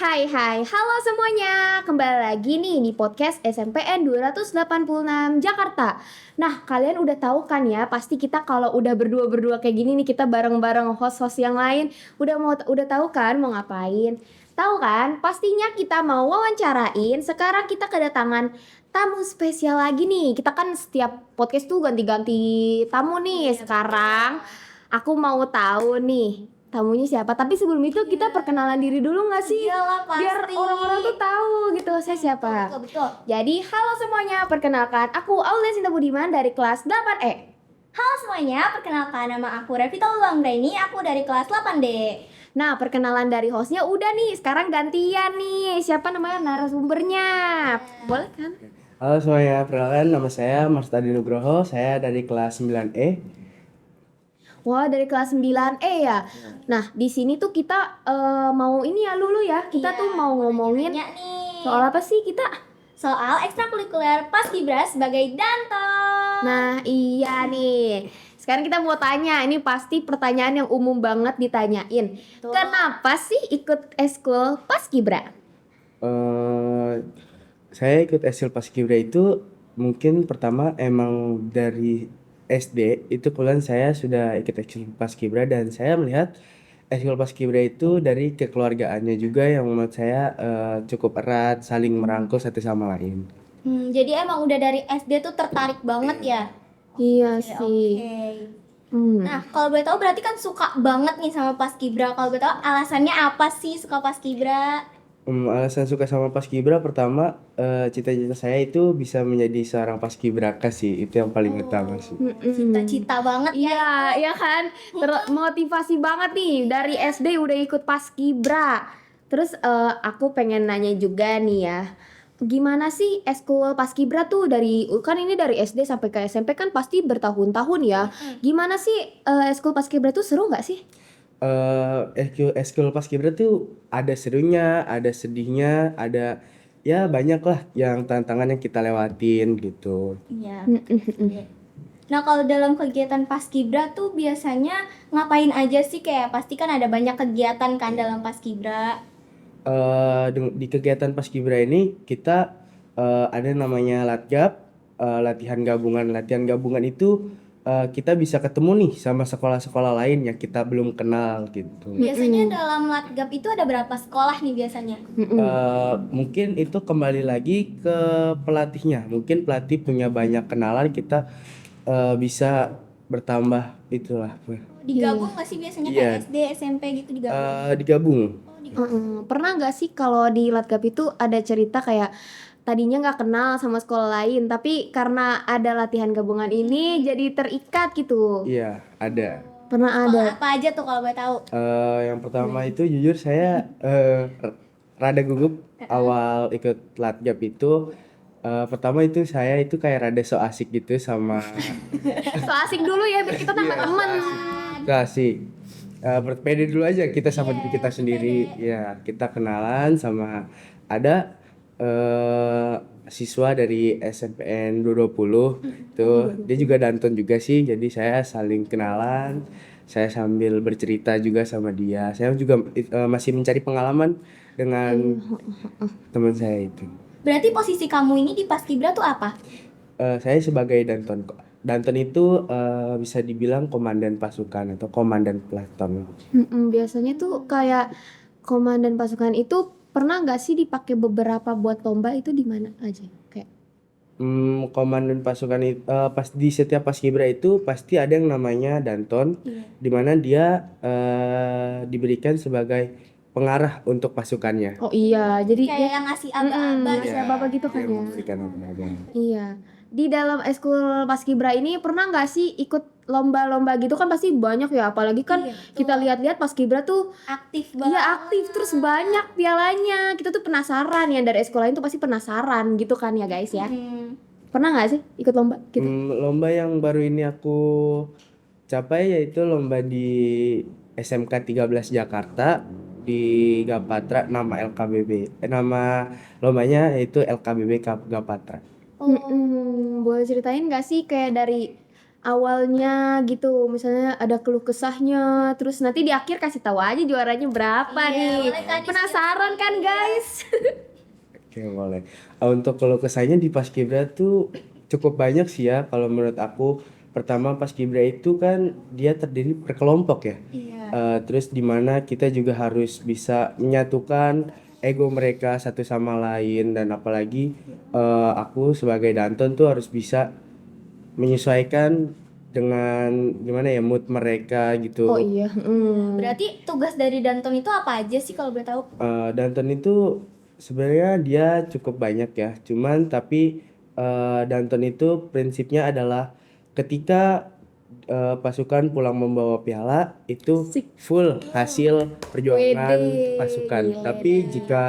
Hai, halo semuanya. Kembali lagi nih di podcast SMPN 286 Jakarta. Nah, kalian udah tahu kan ya, pasti kita kalau udah berdua-berdua kayak gini nih, kita bareng-bareng host-host yang lain, udah tahu kan mau ngapain? Tahu kan? Pastinya kita mau wawancarain. Sekarang kita kedatangan tamu spesial lagi nih. Kita kan setiap podcast tuh ganti-ganti tamu nih. Sekarang aku mau tahu nih tamunya siapa. Tapi sebelum itu kita perkenalan diri dulu gak sih? Iyalah, pasti. Biar orang-orang tuh tahu gitu saya siapa. Betul. Jadi halo semuanya, perkenalkan aku Aulia Sinta Budiman dari kelas 8E. Halo semuanya, perkenalkan nama aku Revita Ulanggraini, aku dari kelas 8D. Nah, perkenalan dari hostnya udah nih, sekarang gantian nih. Siapa namanya narasumbernya? Boleh kan? Halo semuanya, perkenalkan nama saya Marstadi Nugroho, saya dari kelas 9E. Wah, dari kelas 9E ya. Nah, di sini tuh kita mau ini ya Lulu ya. Kita tuh mau ngomongin Nanya nih, soal apa sih kita? soal ekstrakurikuler Paskibra sebagai danton. Nah, iya nih. Sekarang kita mau tanya, ini pasti pertanyaan yang umum banget ditanyain. Tuh. Kenapa sih ikut eskul Paskibra? Saya ikut Eskul Paskibra itu mungkin pertama emang dari SD itu kebetulan saya sudah ikut Eskul Paskibra dan saya melihat Eskul Paskibra itu dari kekeluargaannya juga yang menurut saya cukup erat, saling merangkul satu sama lain. Jadi emang udah dari SD tuh tertarik banget ya? Iya Oke, sih. oke. Nah, kalau boleh tahu berarti kan suka banget nih sama Paskibra. Kalau boleh tahu alasannya apa sih suka Paskibra? Alasan suka sama Paskibra pertama cita-cita saya itu bisa menjadi seorang Paskibraka sih, itu yang paling utama sih. Cita-cita banget ya. Iya, iya kan? Termotivasi banget nih dari SD udah ikut Paskibra. Terus aku pengen nanya juga nih ya. Gimana sih eskul Paskibra tuh kan ini dari SD sampai ke SMP kan pasti bertahun-tahun ya. Gimana sih eskul Paskibra tuh seru nggak sih? Eskul Paskibra tuh ada serunya, ada sedihnya, ada ya banyak lah yang tantangan yang kita lewatin gitu. Iya. Nah, kalau dalam kegiatan Paskibra tuh biasanya ngapain aja sih? Kayak pasti kan ada banyak kegiatan kan dalam Paskibra. Di kegiatan Paskibra ini kita ada namanya Latgab, latihan gabungan. Latihan gabungan itu kita bisa ketemu nih sama sekolah-sekolah lain yang kita belum kenal gitu. Biasanya dalam Latgab itu ada berapa sekolah nih biasanya? Mungkin itu kembali lagi ke pelatihnya. Mungkin pelatih punya banyak kenalan, kita bisa bertambah itulah. Digabung nggak sih biasanya Iya. kayak SD, SMP gitu digabung? Digabung. Pernah nggak sih kalau di Latgab itu ada cerita kayak tadinya nggak kenal sama sekolah lain, tapi karena ada latihan gabungan ini jadi terikat gitu. Iya, ada. Pernah ada. Sekolah apa aja tuh kalau boleh tahu? Yang pertama itu jujur saya rada gugup awal ikut Latgab itu. Pertama itu saya itu kayak rada so asik gitu sama So asik dulu ya biar kita tambah teman. so asik. Berpede dulu aja kita sama diri kita sendiri. Ya, kita kenalan sama ada siswa dari SMPN 220 tuh. Dia juga danton juga sih. Jadi saya saling kenalan. Saya sambil bercerita juga sama dia. Saya juga masih mencari pengalaman dengan teman saya itu. Berarti posisi kamu ini di Paskibra tuh apa? Saya sebagai danton. Danton itu bisa dibilang komandan pasukan atau komandan peleton. Biasanya tuh kayak komandan pasukan itu pernah nggak sih dipakai beberapa buat lomba itu di mana aja? Kayak Komandan pasukan itu pas di setiap Paskibra itu pasti ada yang namanya danton, di mana dia diberikan sebagai pengarah untuk pasukannya. oh iya, jadi Kayak yang ngasih aba-aba Iya. Apa-apa gitu kan dia ya? memberikan apa-apa. Iya. Di dalam eskul Paskibra ini pernah nggak sih ikut lomba-lomba gitu kan pasti banyak ya, apalagi kan Iya, betul. kita lihat-lihat Paskibra tuh Aktif banget. iya aktif terus banyak pialanya. Kita tuh penasaran ya, dari sekolah lain tuh pasti penasaran gitu kan ya guys ya. Pernah nggak sih ikut lomba gitu? Lomba yang baru ini aku capai yaitu lomba di SMK 13 Jakarta di Gapatra, nama lombanya yaitu LKBB Gapatra. Boleh ceritain nggak sih kayak dari awalnya gitu, misalnya ada keluh kesahnya, terus nanti di akhir kasih tahu aja juaranya berapa nih. Boleh kan Penasaran kan guys? Oke, boleh. Untuk kalau kesahnya di Paskibra tuh cukup banyak sih ya kalau menurut aku. Pertama, Paskibra itu kan dia terdiri per kelompok ya. Iya. Terus dimana kita juga harus bisa menyatukan ego mereka satu sama lain, dan apalagi aku sebagai Danton tuh harus bisa menyesuaikan dengan gimana ya mood mereka gitu. Oh iya. Berarti tugas dari Danton itu apa aja sih kalau boleh tahu? Danton itu sebenarnya dia cukup banyak ya, cuman tapi Danton itu prinsipnya adalah ketika pasukan pulang membawa piala itu Sik. full hasil perjuangan Wede, pasukan. gila. Tapi jika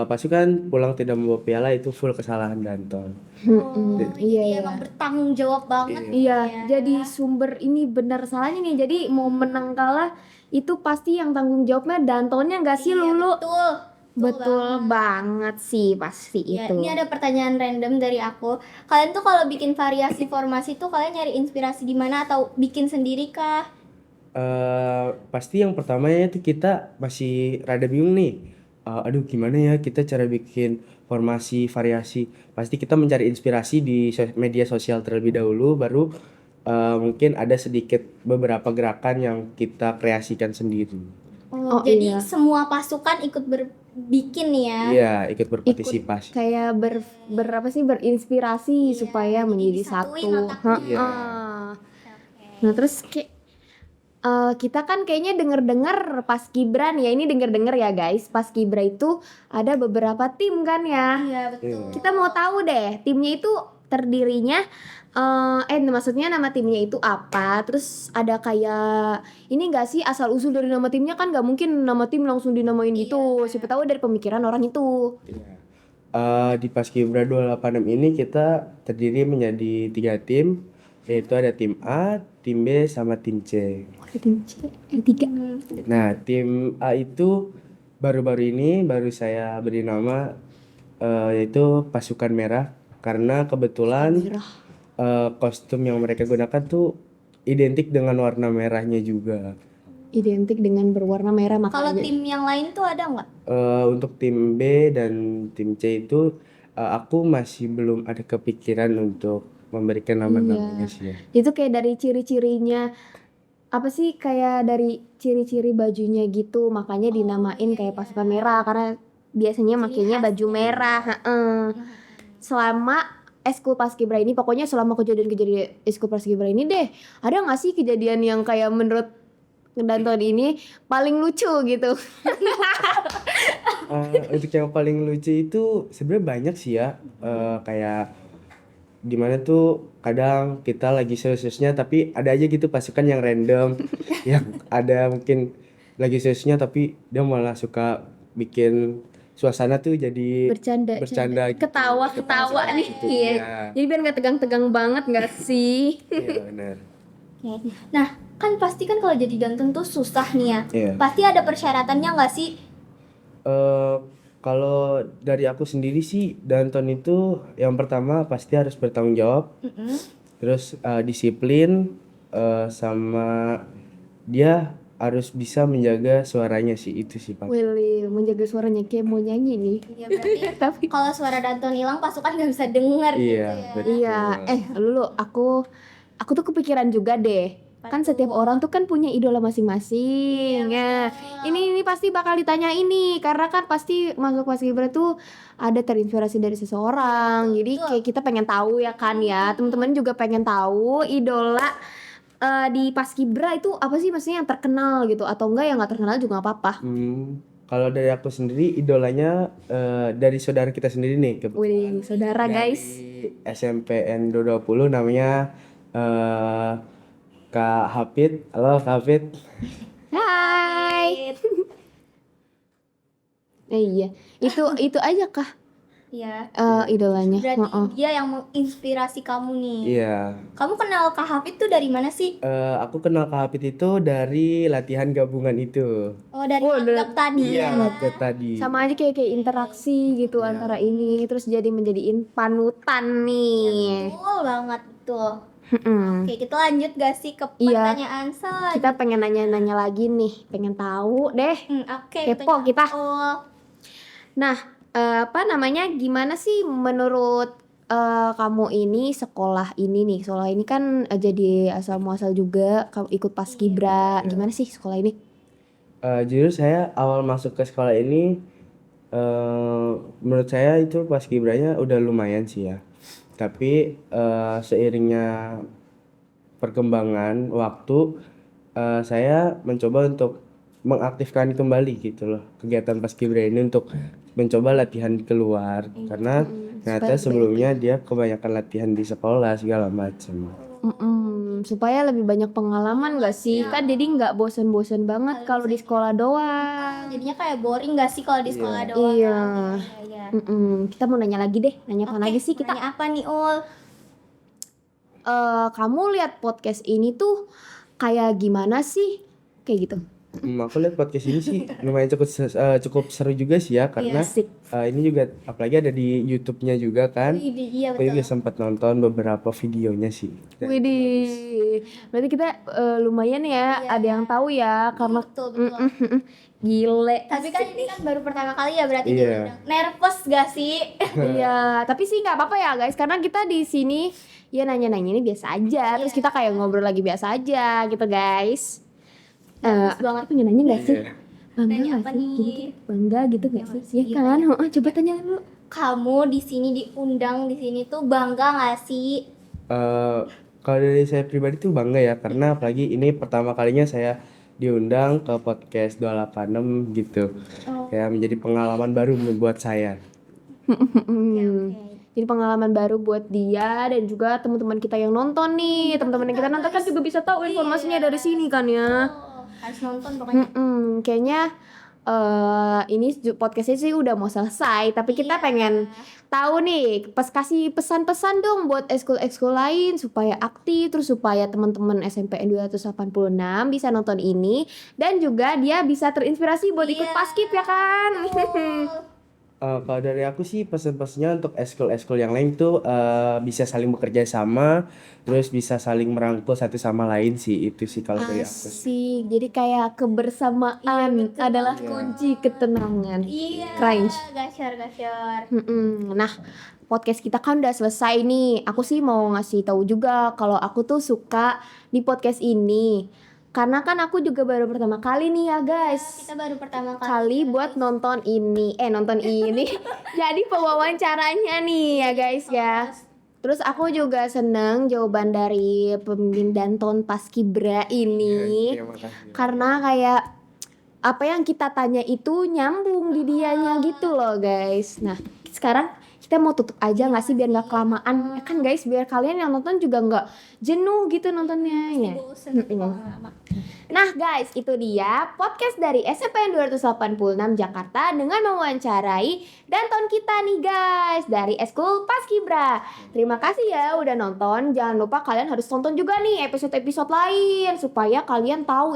pasukan pulang tidak membawa piala itu full kesalahan Danton. Oh, Iya, jadi iya. emang bertanggung jawab banget. Iya, ya. jadi sumber ini benar salahnya nih. Jadi mau menang kalah itu pasti yang tanggung jawabnya Dantonnya nggak sih Iya, Lulu? Betul. Betul banget sih pasti Ya, itu. ini ada pertanyaan random dari aku. Kalian tuh kalau bikin variasi formasi tuh kalian nyari inspirasi di mana atau bikin sendiri kah? Pasti yang pertamanya itu kita masih rada bingung nih. Aduh, gimana ya kita cara bikin formasi variasi. Pasti kita mencari inspirasi di media sosial terlebih dahulu, baru mungkin ada sedikit beberapa gerakan yang kita kreasikan sendiri. Oh, Jadi iya. semua pasukan ikut bikin ya. Iya, ikut berpartisipasi. Kayak apa sih berinspirasi supaya jadi menjadi disatuin satu. otaknya. Iya. Nah, terus kayak kita kan kayaknya denger-dengar Paskibra nih ya, ini denger-dengar ya guys. Paskibra itu ada beberapa tim kan ya. Iya, betul. Kita mau tahu deh timnya itu terdirinya maksudnya nama timnya itu apa, terus ada kayak ini enggak sih asal usul dari nama timnya, kan nggak mungkin nama tim langsung dinamain gitu, siapa tahu dari pemikiran orang itu. Iya. Di Paskibra 286 ini kita terdiri menjadi 3 tim, yaitu ada tim A, tim B, sama tim C. Ada tim C, yang 3. Nah, tim A itu baru-baru ini baru saya beri nama yaitu Pasukan Merah, karena kebetulan kostum yang mereka gunakan tuh identik dengan warna merahnya juga. Identik dengan berwarna merah, Kalau makanya tim yang lain tuh ada nggak? Untuk tim B dan tim C itu aku masih belum ada kepikiran untuk memberikan nama-namanya sih ya. itu kayak dari ciri-cirinya apa sih, kayak dari ciri-ciri bajunya gitu, makanya dinamain kayak pasukan merah karena biasanya makainya baju merah. Selama Eskul Paskibra ini, pokoknya selama kejadian-kejadian Eskul Paskibra ini deh, ada nggak sih kejadian yang kayak menurut Danton ini paling lucu gitu? Untuk yang paling lucu itu sebenarnya banyak sih ya. Kayak dimana tuh kadang kita lagi serius-seriusnya tapi ada aja gitu pasukan yang random yang ada mungkin lagi seriusnya tapi dia malah suka bikin suasana tuh jadi Bercanda gitu. ketawa nih gitu, iya. iya. Jadi biar nggak tegang-tegang banget nggak sih? Iya, benar. Oke. Nah, kan pasti kan kalau jadi Danton tuh susah nih ya. Iya. Pasti ada persyaratannya nggak sih? Kalau dari aku sendiri sih, Danton itu yang pertama pasti harus bertanggung jawab, terus disiplin, sama dia harus bisa menjaga suaranya sih, itu sih Pak. Willy menjaga suaranya kayak mau nyanyi nih. Iya, berarti Tapi kalau suara Danton hilang pasukan nggak bisa denger gitu Iya, ya. betul. iya, lulu aku tuh kepikiran juga deh. Kan setiap orang tuh kan punya idola masing-masing. Ya, ini pasti bakal ditanya ini karena kan pasti masuk Paskibra tuh ada terinspirasi dari seseorang. Jadi kayak kita pengen tahu ya kan ya. Teman-teman juga pengen tahu idola di Paskibra itu apa sih, maksudnya yang terkenal gitu, atau enggak yang nggak terkenal juga nggak apa-apa. Kalau dari aku sendiri idolanya dari saudara kita sendiri nih, Wih, saudara guys. dari SMPN 220 namanya Kak Hafid. Halo Kak Hafid. Hai. Iya, itu aja kah Iya. idolanya? Berarti dia yang menginspirasi kamu nih. Iya. Kamu kenal Kak Hafid tuh dari mana sih? Aku kenal Kak Hafid itu dari latihan gabungan itu. Oh, dari Oh, Anggap tadi Iya, ya. latihan tadi. Sama aja kayak interaksi gitu antara ini, terus jadi menjadiin panutan nih. Betul banget tuh. Mm-mm. Oke, kita lanjut gak sih ke Iya. pertanyaan selanjutnya? Kita pengen nanya-nanya lagi nih, pengen tahu deh. Oke, Kepo kita. Oh, Nah, apa namanya? Gimana sih menurut kamu ini sekolah ini nih? Sekolah ini kan jadi asal muasal juga kamu ikut paskibra. Gimana sih sekolah ini? Jujur saya awal masuk ke sekolah ini, menurut saya itu paskibranya udah lumayan sih ya. Tapi seiringnya perkembangan waktu, saya mencoba untuk mengaktifkan kembali gitu loh kegiatan paskibra ini untuk mencoba latihan keluar, karena ternyata supaya sebelumnya dia kebanyakan latihan di sekolah segala macam. Supaya lebih banyak pengalaman gak sih? Kan jadi nggak bosen-bosen banget kalau di sekolah doang. jadinya kayak boring gak sih kalau di sekolah doang? Iya. Iya. Kita mau nanya lagi deh. Nanya apa lagi sih kita? Nanya apa nih, Ul? Kamu lihat podcast ini tuh kayak gimana sih? Kayak gitu. Aku lihat podcast ini sih lumayan cukup seru juga sih ya, karena Asik. ini juga apalagi ada di YouTube-nya juga kan. Iya, Aku juga betul. sempat nonton beberapa videonya sih. Dan Widih. Berarti kita lumayan ya, Iya. ada yang tahu ya karena Betul, betul. gile. Tapi kan ini kan baru pertama kali ya berarti Iya. diundang. Nervous gak sih? Iya, tapi sih nggak apa-apa ya guys, karena kita di sini ya nanya-nanya ini biasa aja, terus kita kayak ngobrol lagi biasa aja gitu guys. Bagus banget. Pengen nanya nggak sih? Nanya Bangga nggak apa sih? nih? Gitu, bangga gitu nggak sih? Iya, Ya kan? Coba tanya dulu. Kamu di sini diundang di sini tuh bangga gak sih? Kalau dari saya pribadi tuh bangga ya, karena apalagi ini pertama kalinya saya diundang ke podcast 286 gitu. Kayak menjadi pengalaman baru buat saya. Jadi pengalaman baru buat dia dan juga teman-teman kita yang nonton nih. Teman-teman yang kita nonton kan juga bisa tahu informasinya dari sini kan ya. Harus nonton pokoknya. Kayaknya ini podcastnya sih udah mau selesai, tapi kita pengen tahu nih, kasih pesan-pesan dong buat ekskul-ekskul lain supaya aktif, terus supaya teman-teman SMPN 286 bisa nonton ini dan juga dia bisa terinspirasi buat ikut paskib ya kan. Kalau dari aku sih pesan-pesannya untuk eskul-eskul yang lain tuh bisa saling bekerja sama, terus bisa saling merangkul satu sama lain sih, itu sih kalau dari aku sih. Asik, jadi kayak kebersamaan adalah kunci ketenangan. Iya. Cringe. Gasyar. Nah, podcast kita kan udah selesai nih. Aku sih mau ngasih tahu juga kalau aku tuh suka di podcast ini. Karena kan aku juga baru pertama kali nih ya guys. Kita baru pertama Kali buat nonton ini. Jadi pewawancaranya nih ya guys ya. Terus aku juga seneng jawaban dari pemimpin Danton Paskibra ini. Terima kasih. Karena kayak apa yang kita tanya itu nyambung di dianya gitu loh guys. Nah sekarang kita mau tutup aja nggak sih biar nggak kelamaan ya kan guys, biar kalian yang nonton juga nggak jenuh gitu nontonnya ya. Nah guys, itu dia podcast dari SMPN 286 Jakarta dengan mewawancarai Danton kita nih guys dari Eskul Paskibra. Terima kasih ya udah nonton. Jangan lupa kalian harus tonton juga nih episode-episode lain supaya kalian tahu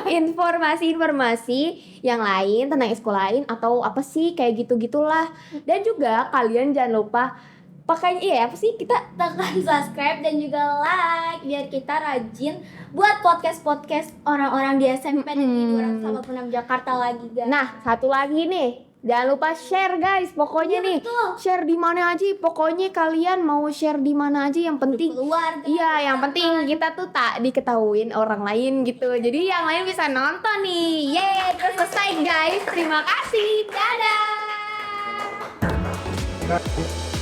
informasi-informasi yang lain tentang eskul lain atau apa sih kayak gitu-gitulah. Dan juga kalian jangan lupa kita tekan subscribe dan juga like biar kita rajin buat podcast orang-orang di SMP di 286 Jakarta lagi guys. Nah, satu lagi nih. Jangan lupa share guys. Pokoknya nih, share di mana aja. Pokoknya kalian mau share di mana aja yang penting. Keluarga. Iya, yang penting kita tuh tak diketahuin orang lain gitu. Jadi yang lain bisa nonton nih. Yeay, terus selesai guys. Terima kasih. Dadah.